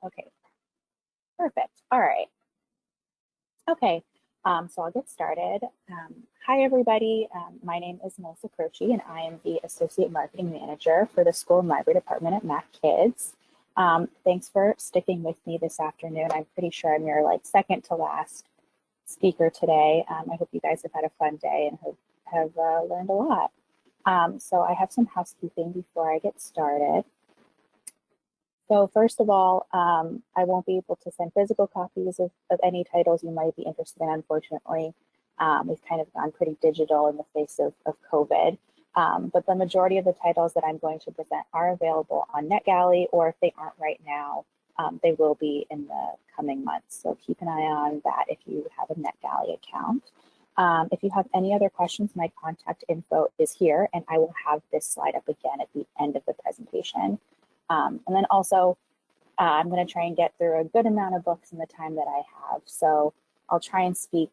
Okay, perfect. All right. Okay, so I'll get started. Hi, everybody. My name is Melissa Croce, and I am the Associate Marketing Manager for the School and Library Department at Mac Kids. Thanks for sticking with me this afternoon. I'm pretty sure I'm your second to last speaker today. I hope you guys have had a fun day and have learned a lot. So I have some housekeeping before I get started. So first of all, I won't be able to send physical copies of any titles you might be interested in, unfortunately. We've kind of gone pretty digital in the face of COVID. But the majority of the titles that I'm going to present are available on NetGalley, or if they aren't right now, they will be in the coming months. So keep an eye on that if you have a NetGalley account. If you have any other questions, my contact info is here, and I will have this slide up again at the end of the presentation. And then also, I'm going to try and get through a good amount of books in the time that I have. So I'll try and speak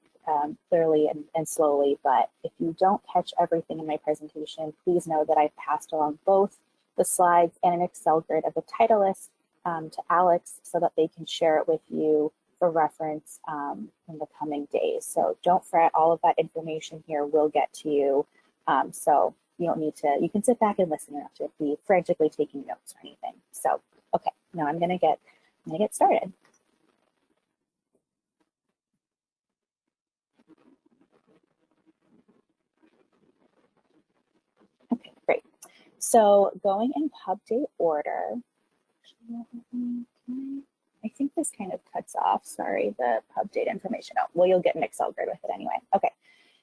clearly and slowly, but if you don't catch everything in my presentation, please know that I've passed along both the slides and an Excel grid of the title list to Alex so that they can share it with you for reference in the coming days. So don't fret, all of that information here will get to you. So you don't need to, you can sit back and listen. You don't have to be frantically taking notes or anything. So, okay, now I'm gonna get started. Okay, great. So going in pub date order, I think this kind of cuts off, sorry, the pub date information. Oh, well, you'll get an Excel grid with it anyway. Okay.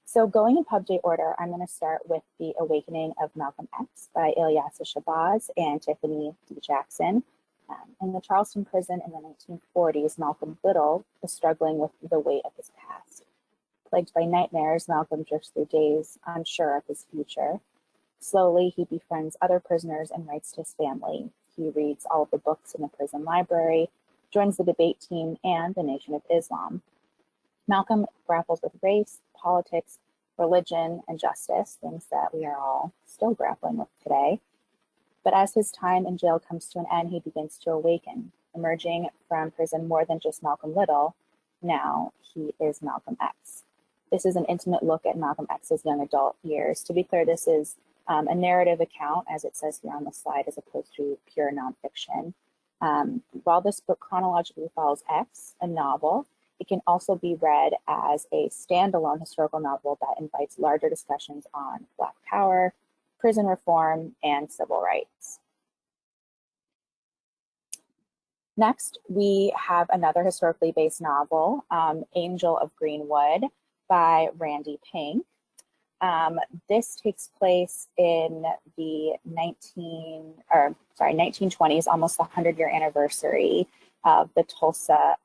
So going in pub date order, I'm going to start with The Awakening of Malcolm X by Ilyasa Shabazz and Tiffany D. Jackson. In the Charleston prison in the 1940s, Malcolm Little is struggling with the weight of his past. Plagued by nightmares, Malcolm drifts through days, unsure of his future. Slowly, he befriends other prisoners and writes to his family. He reads all of the books in the prison library, joins the debate team, and the Nation of Islam. Malcolm grapples with race, politics, religion, and justice, things that we are all still grappling with today. But as his time in jail comes to an end, he begins to awaken, emerging from prison more than just Malcolm Little. Now he is Malcolm X. This is an intimate look at Malcolm X's young adult years. To be clear, this is a narrative account, as it says here on the slide, as opposed to pure nonfiction. While this book chronologically follows X, a novel, it can also be read as a standalone historical novel that invites larger discussions on Black power, prison reform, and civil rights. Next, we have another historically based novel, Angel of Greenwood by Randy Pink. This takes place in the 1920s, almost the 100-year anniversary of the Tulsa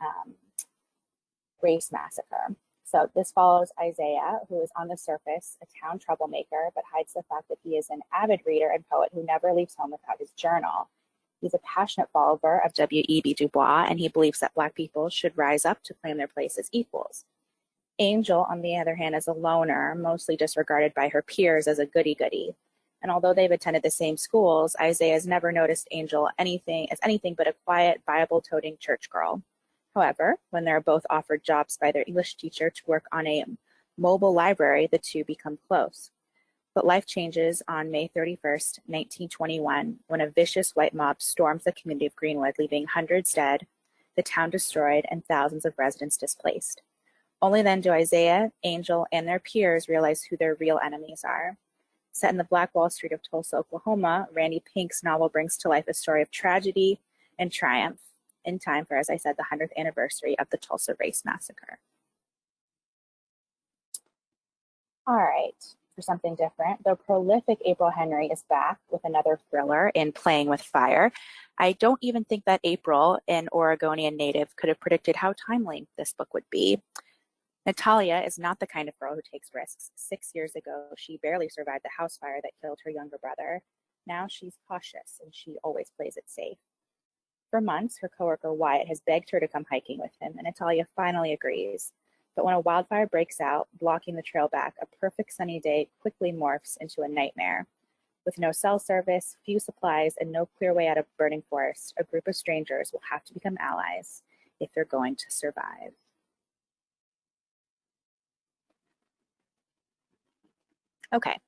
race massacre. So this follows Isaiah, who is on the surface a town troublemaker, but hides the fact that he is an avid reader and poet who never leaves home without his journal. He's a passionate follower of W.E.B. Du Bois, and he believes that Black people should rise up to claim their place as equals. Angel, on the other hand, is a loner, mostly disregarded by her peers as a goody-goody. And although they've attended the same schools, Isaiah has never noticed Angel as anything but a quiet, Bible-toting church girl. However, when they're both offered jobs by their English teacher to work on a mobile library, the two become close. But life changes on May 31st, 1921, when a vicious white mob storms the community of Greenwood, leaving hundreds dead, the town destroyed, and thousands of residents displaced. Only then do Isaiah, Angel, and their peers realize who their real enemies are. Set in the Black Wall Street of Tulsa, Oklahoma, Randy Pink's novel brings to life a story of tragedy and triumph in time for, as I said, the 100th anniversary of the Tulsa Race Massacre. All right, for something different, the prolific April Henry is back with another thriller in Playing with Fire. I don't even think that April, an Oregonian native, could have predicted how timely this book would be. Natalia is not the kind of girl who takes risks. 6 years ago, she barely survived the house fire that killed her younger brother. Now she's cautious, and she always plays it safe. For months, her coworker Wyatt has begged her to come hiking with him, and Natalia finally agrees. But when a wildfire breaks out, blocking the trail back, a perfect sunny day quickly morphs into a nightmare. With no cell service, few supplies, and no clear way out of burning forest, a group of strangers will have to become allies if they're going to survive. Okay,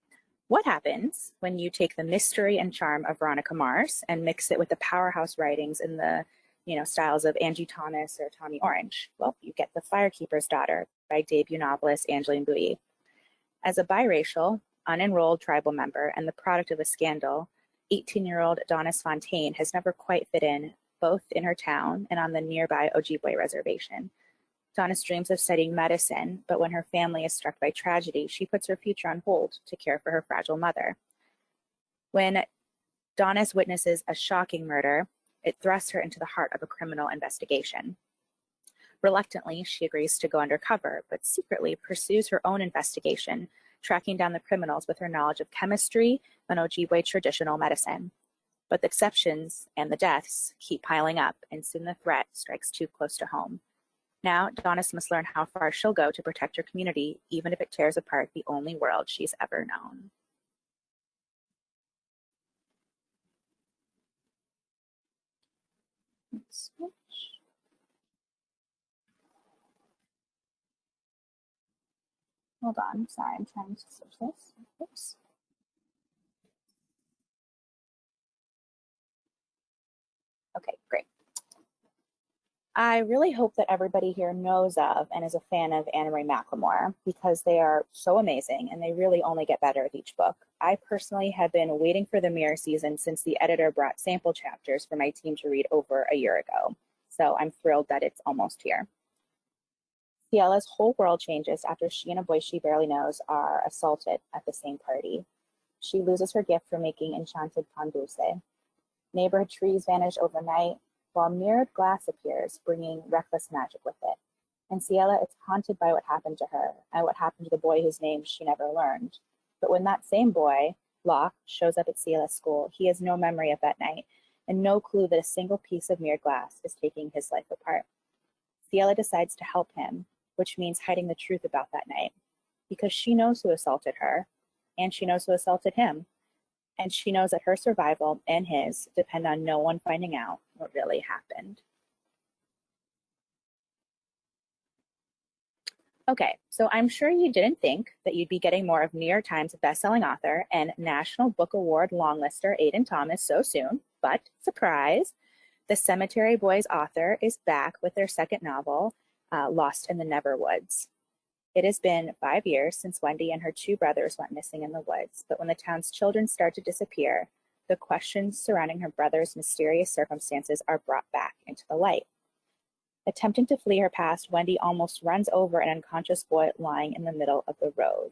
what happens when you take the mystery and charm of Veronica Mars and mix it with the powerhouse writings in the styles of Angie Thomas or Tommy Orange? Well, you get The Firekeepers Daughter by debut novelist Angeline Bouilly. As a biracial, unenrolled tribal member and the product of a scandal, 18-year-old Donis Fontaine has never quite fit in, both in her town and on the nearby Ojibwe reservation. Donis dreams of studying medicine, but when her family is struck by tragedy, she puts her future on hold to care for her fragile mother. When Donis witnesses a shocking murder, it thrusts her into the heart of a criminal investigation. Reluctantly, she agrees to go undercover, but secretly pursues her own investigation, tracking down the criminals with her knowledge of chemistry and Ojibwe traditional medicine. But the exceptions and the deaths keep piling up, and soon the threat strikes too close to home. Now, Donis must learn how far she'll go to protect her community, even if it tears apart the only world she's ever known. Let's switch. Hold on, sorry, I'm trying to switch this. Oops. Okay, great. I really hope that everybody here knows of and is a fan of Anna Marie McLemore because they are so amazing and they really only get better with each book. I personally have been waiting for the Mirror season since the editor brought sample chapters for my team to read over a year ago. So I'm thrilled that it's almost here. Ciella's whole world changes after she and a boy she barely knows are assaulted at the same party. She loses her gift for making enchanted pan dulce. Neighborhood trees vanish overnight, while mirrored glass appears, bringing reckless magic with it. And Ciella is haunted by what happened to her and what happened to the boy whose name she never learned. But when that same boy, Locke, shows up at Ciella's school, he has no memory of that night and no clue that a single piece of mirrored glass is taking his life apart. Ciella decides to help him, which means hiding the truth about that night, because she knows who assaulted her, and she knows who assaulted him, and she knows that her survival and his depend on no one finding out what really happened. Okay, so I'm sure you didn't think that you'd be getting more of New York Times bestselling author and National Book Award longlister Aidan Thomas so soon, but surprise, the Cemetery Boys author is back with their second novel, Lost in the Neverwoods. It has been 5 years since Wendy and her two brothers went missing in the woods, but when the town's children start to disappear, the questions surrounding her brother's mysterious circumstances are brought back into the light. Attempting to flee her past, Wendy almost runs over an unconscious boy lying in the middle of the road.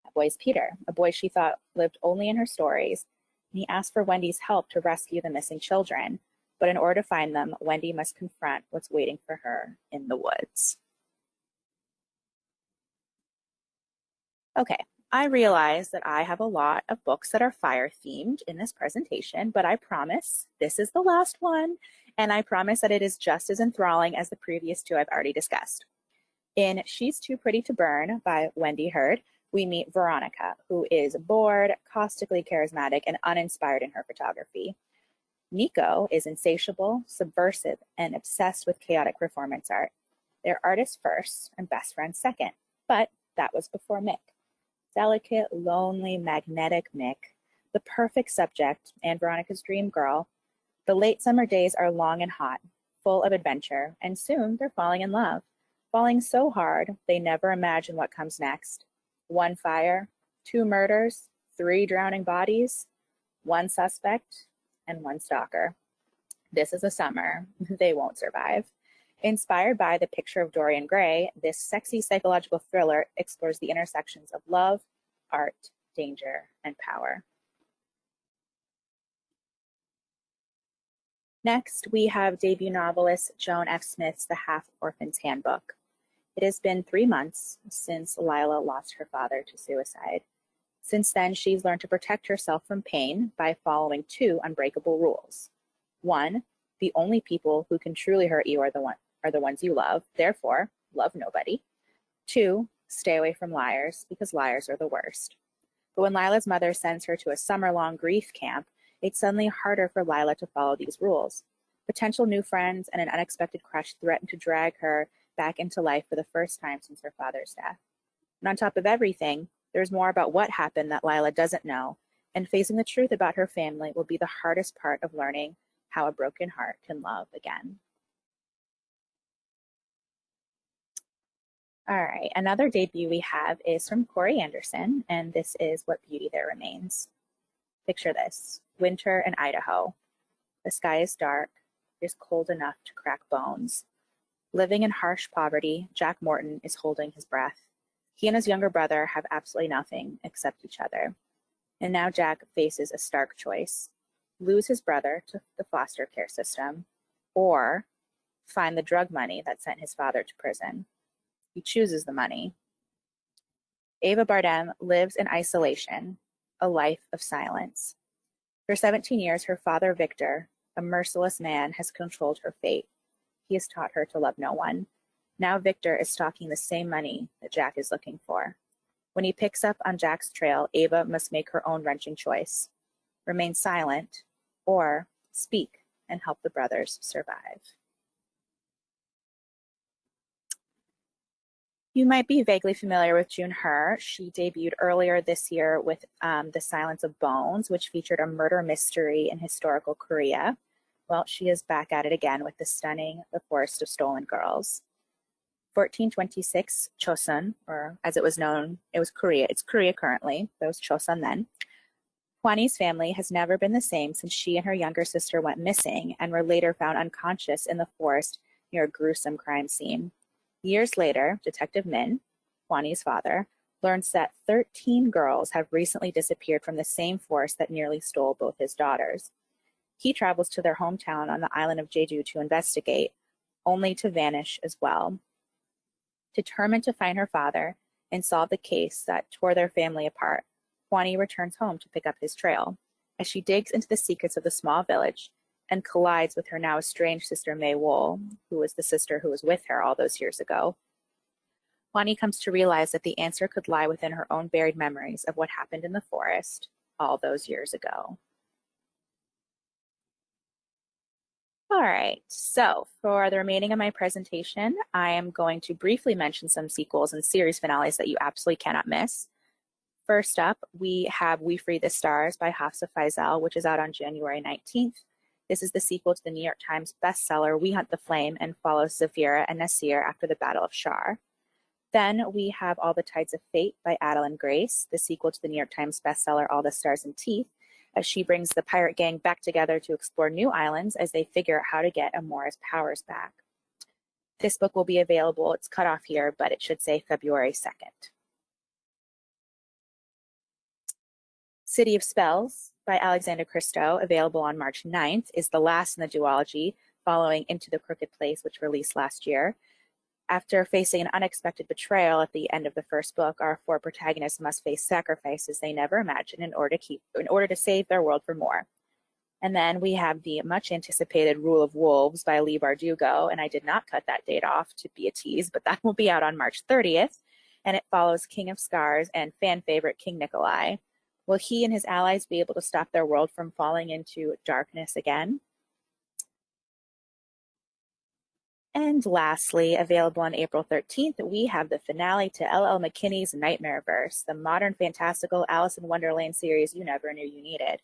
That boy is Peter, a boy she thought lived only in her stories, and he asks for Wendy's help to rescue the missing children. But in order to find them, Wendy must confront what's waiting for her in the woods. Okay, I realize that I have a lot of books that are fire themed in this presentation, but I promise this is the last one, and I promise that it is just as enthralling as the previous two I've already discussed. In She's Too Pretty to Burn by Wendy Hurd, we meet Veronica, who is bored, caustically charismatic, and uninspired in her photography. Nico is insatiable, subversive, and obsessed with chaotic performance art. They're artists first and best friends second, but that was before Mick. Delicate, lonely, magnetic Mick, the perfect subject and Veronica's dream girl. The late summer days are long and hot, full of adventure, and soon they're falling in love. Falling so hard, they never imagine what comes next. 1 fire, 2 murders, 3 drowning bodies, 1 suspect, and 1 stalker. This is a summer they won't survive. Inspired by The Picture of Dorian Gray, this sexy psychological thriller explores the intersections of love, art, danger, and power. Next, we have debut novelist Joan F. Smith's The Half-Orphan's Handbook. It has been 3 months since Lila lost her father to suicide. Since then, she's learned to protect herself from pain by following 2 unbreakable rules. 1, the only people who can truly hurt you are the ones you love, therefore, love nobody. 2, stay away from liars because liars are the worst. But when Lila's mother sends her to a summer-long grief camp, it's suddenly harder for Lila to follow these rules. Potential new friends and an unexpected crush threaten to drag her back into life for the first time since her father's death. And on top of everything, there's more about what happened that Lila doesn't know, and facing the truth about her family will be the hardest part of learning how a broken heart can love again. All right, another debut we have is from Corey Anderson, and this is What Beauty There Remains. Picture this: winter in Idaho. The sky is dark. It is cold enough to crack bones. Living in harsh poverty, Jack Morton is holding his breath. He and his younger brother have absolutely nothing except each other. And now Jack faces a stark choice: lose his brother to the foster care system, or find the drug money that sent his father to prison. He chooses the money. Ava Bardem lives in isolation, a life of silence. For 17 years, her father, Victor, a merciless man, has controlled her fate. He has taught her to love no one. Now Victor is stalking the same money that Jack is looking for. When he picks up on Jack's trail, Ava must make her own wrenching choice: remain silent or speak and help the brothers survive. You might be vaguely familiar with June Her. She debuted earlier this year with The Silence of Bones, which featured a murder mystery in historical Korea. Well, she is back at it again with the stunning The Forest of Stolen Girls. 1426 Chosun, or as it was known, it was Korea. It's Korea currently. That was Chosun then. Hwani's family has never been the same since she and her younger sister went missing and were later found unconscious in the forest near a gruesome crime scene. Years later, Detective Min, Hwani's father, learns that 13 girls have recently disappeared from the same forest that nearly stole both his daughters. He travels to their hometown on the island of Jeju to investigate, only to vanish as well. Determined to find her father and solve the case that tore their family apart, Hwani returns home to pick up his trail. As she digs into the secrets of the small village and collides with her now estranged sister Mei Wool, who was the sister who was with her all those years ago, Hwani comes to realize that the answer could lie within her own buried memories of what happened in the forest all those years ago. All right, so for the remaining of my presentation, I am going to briefly mention some sequels and series finales that you absolutely cannot miss. First up, we have We Free the Stars by Hafsa Faizal, which is out on January 19th. This is the sequel to the New York Times bestseller We Hunt the Flame and follows Zafira and Nasir after the Battle of Shar. Then we have All the Tides of Fate by Adeline Grace, the sequel to the New York Times bestseller All the Stars and Teeth, as she brings the pirate gang back together to explore new islands as they figure out how to get Amora's powers back. This book will be available, it's cut off here, but it should say February 2nd. City of Spells by Alexander Christo, available on March 9th, is the last in the duology, following Into the Crooked Place, which released last year. After facing an unexpected betrayal at the end of the first book, our four protagonists must face sacrifices they never imagined in order to save their world for more. And then we have the much anticipated Rule of Wolves by Leigh Bardugo, and I did not cut that date off to be a tease, but that will be out on March 30th, and it follows King of Scars and fan favorite King Nikolai. Will he and his allies be able to stop their world from falling into darkness again? And lastly, available on April 13th, we have the finale to L.L. McKinney's Nightmareverse, the modern fantastical Alice in Wonderland series you never knew you needed.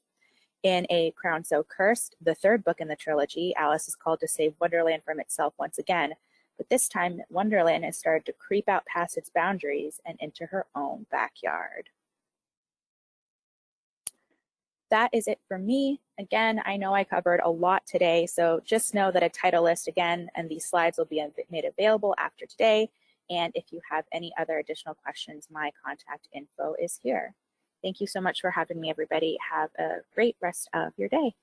In A Crown So Cursed, the third book in the trilogy, Alice is called to save Wonderland from itself once again, but this time Wonderland has started to creep out past its boundaries and into her own backyard. That is it for me. Again, I know I covered a lot today, so just know that a title list again and these slides will be made available after today. And if you have any other additional questions, my contact info is here. Thank you so much for having me, everybody. Have a great rest of your day.